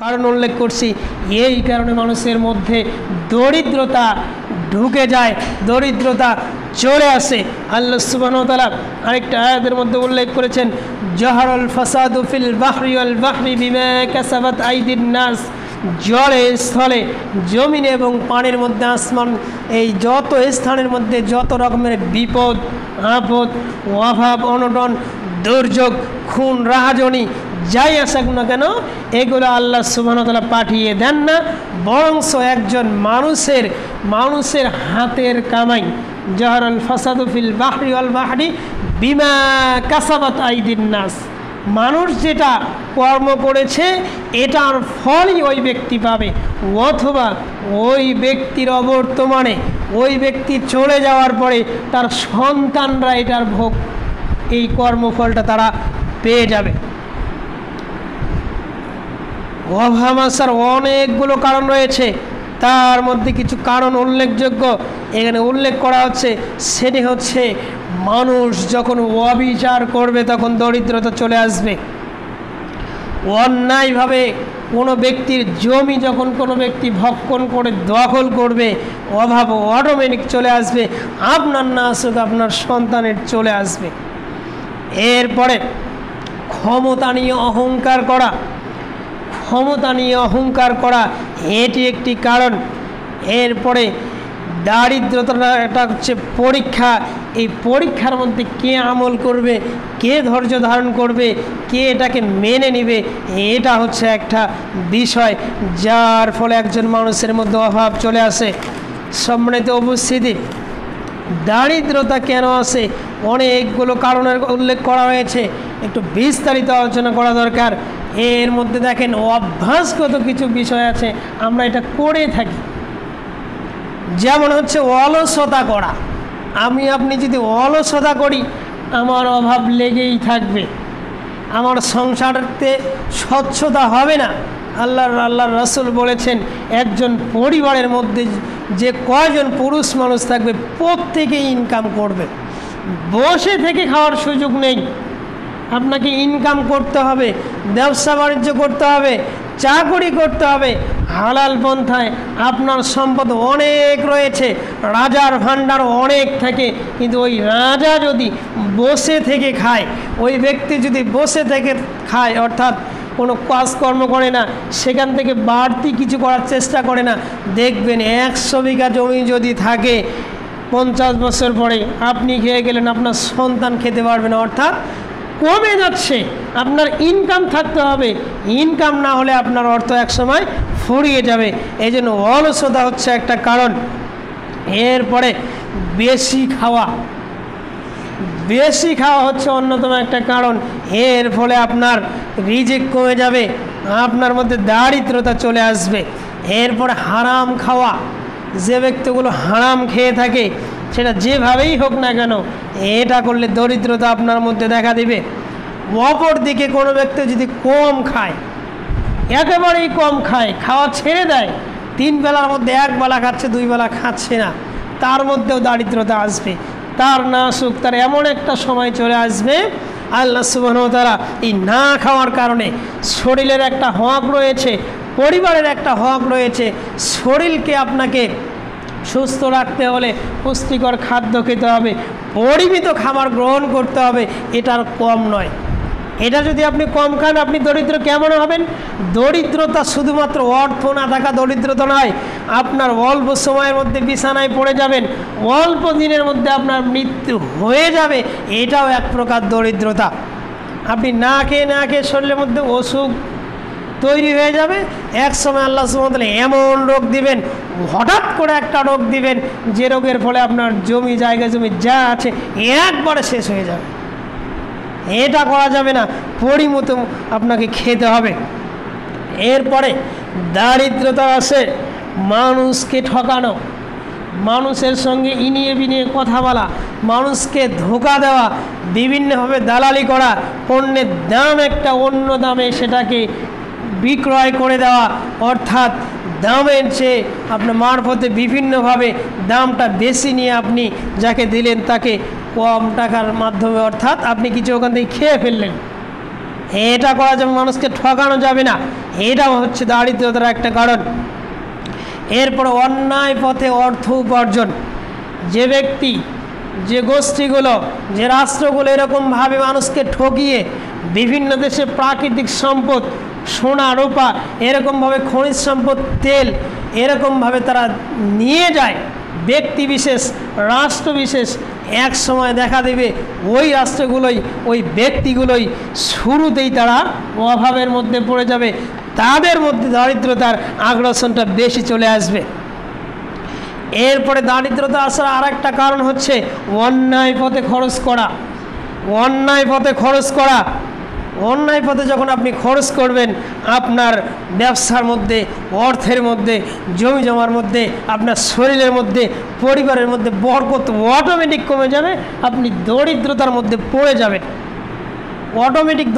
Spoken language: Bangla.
কারণ উল্লেখ করছি, এই কারণে মানুষের মধ্যে দরিদ্রতা ঢুকে যায়, দরিদ্রতা চলে আসে। আল্লাহ সুবহানাহু ওয়া তাআলা আরেকটা আয়াতের মধ্যে উল্লেখ করেছেন, জাহারাল ফাসাদু ফিল বাহরি ওয়াল বাহরি বিমা কাসাবাত আইদিন নাস। জলে স্থলে জমিনে এবং পানির মধ্যে আসমান, এই যত স্থানের মধ্যে যত রকমের বিপদ আপদ অভাব অনটন দুর্যোগ খুন রাহাজনি যাই আসুক না কেন, এগুলো আল্লাহ সুবহানাহু ওয়া তাআলা পাঠিয়ে দেন না, বরংস একজন মানুষের হাতের কামাই। জাহারাল ফাসাদু ফিল বাহরি ওয়াল বাহরি বিমা কাসাবাত আইদিন নাস। মানুষ যেটা কর্ম করেছে এটার ফলই ওই ব্যক্তি পাবে, অথবা ওই ব্যক্তির অবর্তমানে ওই ব্যক্তি চলে যাওয়ার পরে তার সন্তানরা এটার ভোগ, এই কর্মফলটা তারা পেয়ে যাবে। অভাব আসার অনেকগুলো কারণ রয়েছে, তার মধ্যে কিছু কারণ উল্লেখযোগ্য এখানে উল্লেখ করা হচ্ছে। সেটি হচ্ছে, মানুষ যখন অবিচার করবে তখন দরিদ্রতা চলে আসবে। অন্যায়ভাবে কোনো ব্যক্তির জমি যখন কোনো ব্যক্তি ভক্ষণ করে দখল করবে, অভাব অটোমেটিক চলে আসবে, আপনার না আসুক আপনার সন্তানের চলে আসবে। এরপরে ক্ষমতা নিয়ে অহংকার করা এটি একটি কারণ। এরপরে দারিদ্রতাটা হচ্ছে পরীক্ষা, এই পরীক্ষার মধ্যে কে আমল করবে, কে ধৈর্য ধারণ করবে, কে এটাকে মেনে নেবে, এটা হচ্ছে একটা বিষয় যার ফলে একজন মানুষের মধ্যে অভাব চলে আসে। সম্মানিত উপস্থিতি, দারিদ্রতা কেন আসে অনেকগুলো কারণের উল্লেখ করা হয়েছে, একটু বিস্তারিত আলোচনা করা দরকার। এর মধ্যে দেখেন অভ্যাসগত কিছু বিষয় আছে, আমরা এটা করে থাকি। যেমন হচ্ছে অলসতা করা। আপনি যদি অলসতা করি, আমার অভাব লেগেই থাকবে, আমার সংসারতে স্বচ্ছতা হবে না। আল্লাহর রাসূল বলেছেন, একজন পরিবারের মধ্যে যে কয়জন পুরুষ মানুষ থাকবে প্রত্যেকেই ইনকাম করবে, বসে থেকে খাওয়ার সুযোগ নেই। আপনাকে ইনকাম করতে হবে, ব্যবসা বাণিজ্য করতে হবে, চাকরি করতে হবে হালাল পন্থায়। আপনার সম্পদ অনেক রয়েছে, রাজার ভাণ্ডার অনেক থাকে, কিন্তু ওই রাজা যদি বসে থেকে খায়, ওই ব্যক্তি যদি বসে থেকে খায়, অর্থাৎ কোনো কাজকর্ম করে না, সেখান থেকে বাড়তি কিছু করার চেষ্টা করে না, দেখবেন 100 বিঘা জমি যদি থাকে 50 বছর পরে আপনি খেয়ে গেলেন, আপনার সন্তান খেতে পারবে না, অর্থাৎ কমে যাচ্ছে। আপনার ইনকাম থাকতে হবে, ইনকাম না হলে আপনার অর্থ একসময় ফুরিয়ে যাবে। এই জন্য অলসতা হচ্ছে একটা কারণ। এরপরে বেশি খাওয়া হচ্ছে অন্যতম একটা কারণ। এর ফলে আপনার রিজিক কমে যাবে, আপনার মধ্যে দারিদ্রতা চলে আসবে। এরপরে হারাম খাওয়া, যে ব্যক্তিগুলো হারাম খেয়ে থাকে সেটা যেভাবেই হোক না কেন, এটা করলে দরিদ্রতা আপনার মধ্যে দেখা দিবে। অপর দিকে কোনো ব্যক্তি যদি কম খায়, একেবারেই কম খায়, খাওয়া ছেড়ে দেয়, 3 বেলার মধ্যে 1 বেলা খাচ্ছে, 2 বেলা খাচ্ছে না, তার মধ্যেও দারিদ্রতা আসবে। তার না সুখ, তার এমন একটা সময় চলে আসবে, আল্লাহ সুবহানাহু ওয়া তাআলা এই না খাওয়ার কারণে শরীরের একটা হক রয়েছে, পরিবারের একটা হক রয়েছে। শরীরকে আপনাকে সুস্থ রাখতে হলে পুষ্টিকর খাদ্য খেতে হবে, পরিমিত খাবার গ্রহণ করতে হবে, এটার কম নয়। এটা যদি আপনি কম খান, আপনি দরিদ্র কেমন হবেন? দরিদ্রতা শুধুমাত্র অর্থ না থাকা দরিদ্রতা নয়, আপনার অল্প সময়ের মধ্যে বিছানায় পড়ে যাবেন, অল্প দিনের মধ্যে আপনার মৃত্যু হয়ে যাবে, এটাও এক প্রকার দরিদ্রতা। আপনি না খেয়ে শরীরের মধ্যে অসুখ তৈরি হয়ে যাবে, এক সময় আল্লাহ সুবহানাহু ওয়া তাআলা এমন রোগ দিবেন, হঠাৎ করে একটা রোগ দিবেন, যে রোগের ফলে আপনার জমি যা আছে একবারে শেষ হয়ে যাবে। এটা করা যাবে না, পরিমিত আপনাকে খেতে হবে। এরপরে দারিদ্রতা আসে মানুষকে ঠকানো, মানুষের সঙ্গে ইনিয়ে বিনিয়ে কথা বলা, মানুষকে ধোঁকা দেওয়া, বিভিন্নভাবে দালালি করা, পণ্যের দাম একটা অন্য দামে সেটাকে বিক্রয় করে দেওয়া, অর্থাৎ দামের চেয়ে আপনার মারফতে বিভিন্নভাবে দামটা বেশি নিয়ে আপনি যাকে দিলেন তাকে কম টাকার মাধ্যমে, অর্থাৎ আপনি কিছু ওখান থেকে খেয়ে ফেললেন, এটা করা যাবে, মানুষকে ঠকানো যাবে না, এটাও হচ্ছে দারিদ্রতার একটা কারণ। এরপর অন্যায় পথে অর্থ উপার্জন। যে ব্যক্তি, যে গোষ্ঠীগুলো, যে রাষ্ট্রগুলো এরকমভাবে মানুষকে ঠকিয়ে বিভিন্ন দেশে প্রাকৃতিক সম্পদ, সোনা রূপা, এরকমভাবে খনিজ সম্পদ, তেল, এরকমভাবে তারা নিয়ে যায়, ব্যক্তি বিশেষ, রাষ্ট্র বিশেষ এক সময় দেখা দেবে ওই রাষ্ট্রগুলোই, ওই ব্যক্তিগুলোই শুরুতেই তারা অভাবের মধ্যে পড়ে যাবে, তাদের মধ্যে দারিদ্রতার আগ্রাসনটা বেশি চলে আসবে। এরপরে দারিদ্রতা আসার আর একটা কারণ হচ্ছে অন্যায় পথে খরচ করা। অন্যায় পথে খরচ করা, অন্যায় পথে যখন আপনি খরচ করবেন, আপনার ব্যবসার মধ্যে, অর্থের মধ্যে, জমি জমার মধ্যে, আপনার শরীরের মধ্যে, পরিবারের মধ্যে বরকত অটোমেটিক কমে যাবে, আপনি দরিদ্রতার মধ্যে পড়ে যাবেন অটোমেটিক।